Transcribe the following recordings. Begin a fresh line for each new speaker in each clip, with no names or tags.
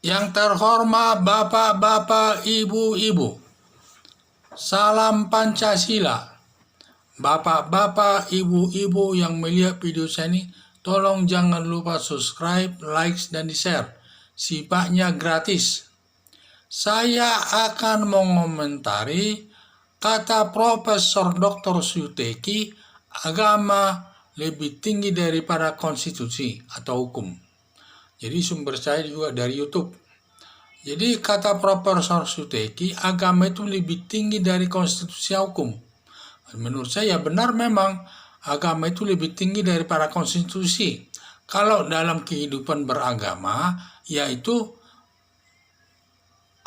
Yang terhormat Bapak-bapak, Ibu-ibu, salam Pancasila. Bapak-bapak, Ibu-ibu yang melihat video saya ini, tolong jangan lupa subscribe, like, dan di-share. Sifatnya gratis. Saya akan mengomentari kata Profesor Dr. Suteki, agama lebih tinggi daripada konstitusi atau hukum. Jadi sumber saya juga dari YouTube. Jadi kata Profesor Suteki, agama itu lebih tinggi dari konstitusi hukum. Menurut saya benar, memang agama itu lebih tinggi daripada konstitusi. Kalau dalam kehidupan beragama, yaitu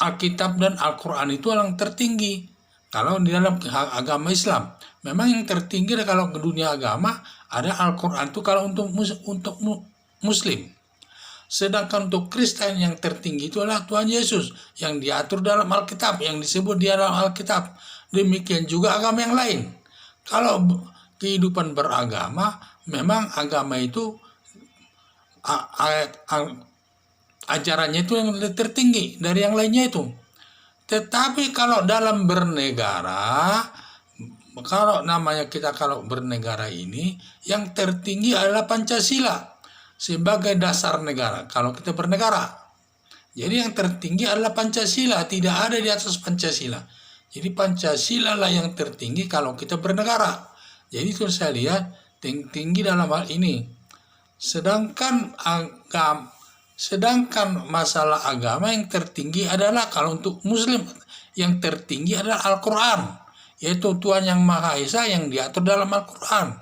Alkitab dan Al-Quran itu yang tertinggi. Kalau di dalam agama Islam, memang yang tertinggi kalau ke dunia agama ada Al-Quran itu kalau untuk Muslim. Sedangkan untuk Kristen yang tertinggi itu adalah Tuhan Yesus yang diatur dalam Alkitab, yang disebut di dalam Alkitab. Demikian juga agama yang lain. Kalau kehidupan beragama, memang agama itu ajarannya itu yang tertinggi dari yang lainnya itu. Tetapi kalau dalam bernegara, kalau bernegara ini, yang tertinggi adalah Pancasila sebagai dasar negara. Kalau kita bernegara, jadi yang tertinggi adalah Pancasila, tidak ada di atas Pancasila. Jadi Pancasila lah yang tertinggi kalau kita bernegara. Jadi itu saya lihat tinggi dalam hal ini. Sedangkan masalah agama yang tertinggi adalah kalau untuk Muslim yang tertinggi adalah Al-Quran, yaitu Tuhan yang Maha Esa yang diatur dalam Al-Quran.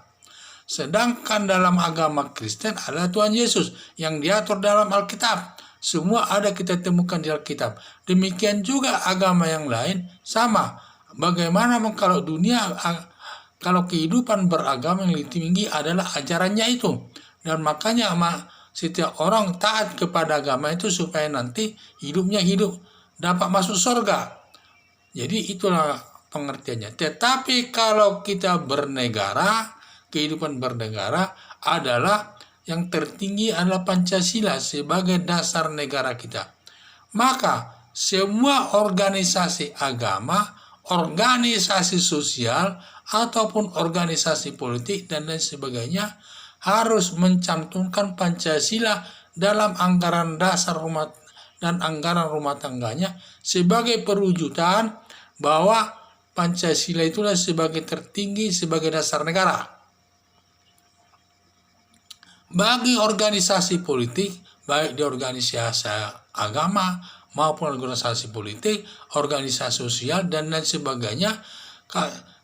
Sedangkan dalam agama Kristen adalah Tuhan Yesus yang diatur dalam Alkitab. Semua ada kita temukan di Alkitab. Demikian juga agama yang lain sama. Bagaimana kalau kalau kehidupan beragama yang lebih tinggi adalah ajarannya itu. Dan makanya setiap orang taat kepada agama itu supaya nanti hidupnya dapat masuk surga. Jadi itulah pengertiannya. Tetapi kalau kita bernegara, kehidupan bernegara adalah yang tertinggi adalah Pancasila sebagai dasar negara kita. Maka semua organisasi agama, organisasi sosial, ataupun organisasi politik dan lain sebagainya harus mencantumkan Pancasila dalam anggaran dasar dan anggaran rumah tangganya sebagai perwujudan bahwa Pancasila itulah sebagai tertinggi sebagai dasar negara. Bagi organisasi politik, baik di organisasi agama maupun organisasi politik, organisasi sosial, dan lain sebagainya,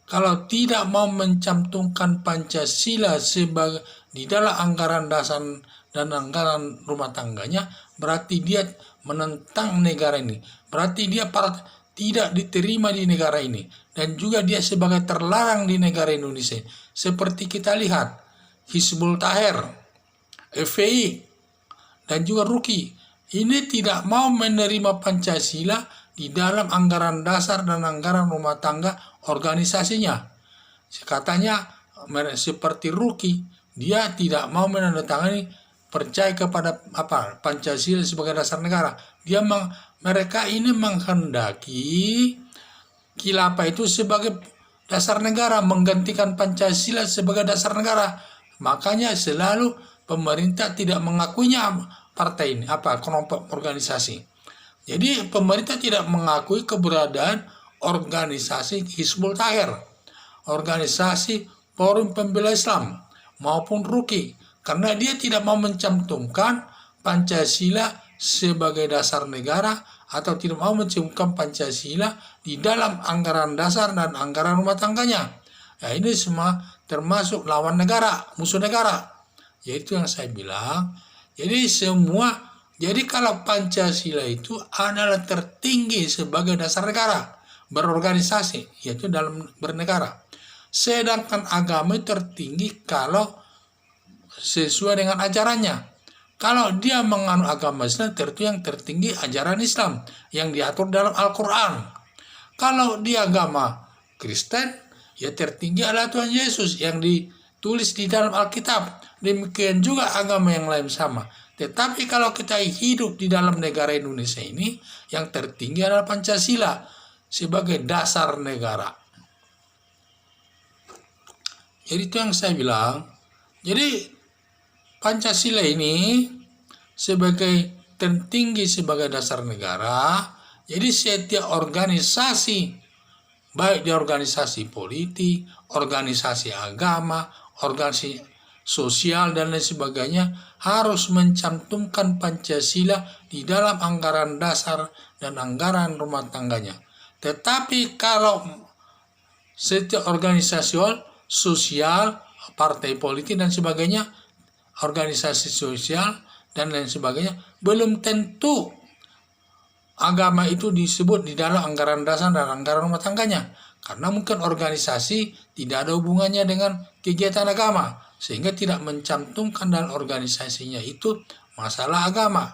kalau tidak mau mencantumkan Pancasila sebagai di dalam anggaran dasar dan anggaran rumah tangganya, berarti dia menentang negara ini. Berarti dia tidak diterima di negara ini. Dan juga dia sebagai terlarang di negara Indonesia. Seperti kita lihat, Hizbul Tahir, FPI, dan juga RUKI ini tidak mau menerima Pancasila di dalam anggaran dasar dan anggaran rumah tangga organisasinya. Katanya seperti RUKI, dia tidak mau menandatangani percaya kepada Pancasila sebagai dasar negara. Mereka ini menghendaki khilafah itu sebagai dasar negara, menggantikan Pancasila sebagai dasar negara. Makanya selalu pemerintah tidak mengakuinya partai ini, kelompok organisasi. Jadi pemerintah tidak mengakui keberadaan organisasi Hizbul Tahir, organisasi Forum Pembela Islam, maupun RUKI, karena dia tidak mau mencantumkan Pancasila sebagai dasar negara atau tidak mau mencantumkan Pancasila di dalam anggaran dasar dan anggaran rumah tangganya. Ya, ini semua termasuk lawan negara, musuh negara. Yaitu yang saya bilang. Jadi kalau Pancasila itu adalah tertinggi sebagai dasar negara berorganisasi, yaitu dalam bernegara. Sedangkan agama tertinggi kalau sesuai dengan ajarannya. Kalau dia menganut agama Islam, tentu yang tertinggi ajaran Islam yang diatur dalam Al-Quran. Kalau dia agama Kristen, ya tertinggi adalah Tuhan Yesus yang ditulis di dalam Alkitab. Demikian juga agama yang lain sama. Tetapi kalau kita hidup di dalam negara Indonesia ini, yang tertinggi adalah Pancasila sebagai dasar negara. Jadi itu yang saya bilang. Jadi Pancasila ini sebagai tertinggi sebagai dasar negara. Jadi setiap organisasi, baik di organisasi politik, organisasi agama, organisasi sosial dan lain sebagainya, harus mencantumkan Pancasila di dalam anggaran dasar dan anggaran rumah tangganya. Tetapi kalau setiap organisasi sosial, partai politik dan sebagainya, organisasi sosial dan lain sebagainya, belum tentu agama itu disebut di dalam anggaran dasar dan anggaran rumah tangganya. Karena mungkin organisasi tidak ada hubungannya dengan kegiatan agama, sehingga tidak mencantumkan dalam organisasinya itu masalah agama.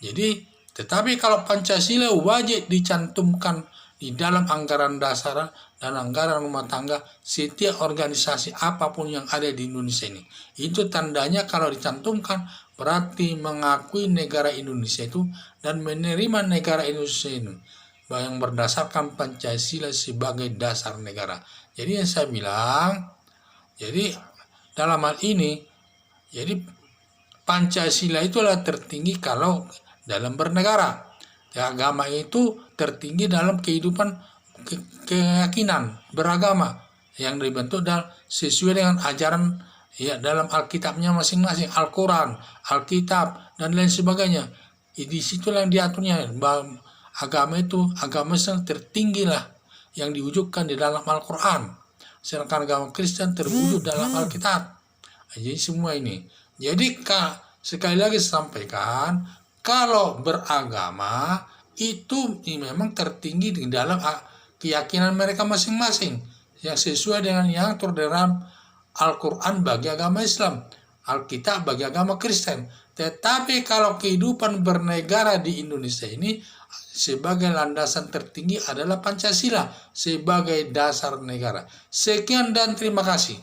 Jadi, tetapi kalau Pancasila wajib dicantumkan di dalam anggaran dasar dan anggaran rumah tangga setiap organisasi apapun yang ada di Indonesia ini. Itu tandanya kalau dicantumkan berarti mengakui negara Indonesia itu dan menerima negara Indonesia ini yang berdasarkan Pancasila sebagai dasar negara. Jadi yang saya bilang, jadi dalam hal ini, jadi Pancasila itulah tertinggi kalau dalam bernegara. Ya, agama itu tertinggi dalam kehidupan keyakinan beragama yang dibentuk sesuai dengan ajaran ya dalam Alkitabnya masing-masing, Al-Quran, Alkitab dan lain sebagainya. Di situlah yang diaturnya. Agama itu agama yang tertinggi lah yang diwujudkan di dalam Al-Quran. Sedangkan agama Kristen terwujud dalam Alkitab. Jadi semua ini. Jadi sekali lagi sampaikan, kalau beragama itu memang tertinggi di dalam keyakinan mereka masing-masing yang sesuai dengan yang terdalam Al-Quran bagi agama Islam, Alkitab bagi agama Kristen. Tetapi kalau kehidupan bernegara di Indonesia ini sebagai landasan tertinggi adalah Pancasila sebagai dasar negara. Sekian dan terima kasih.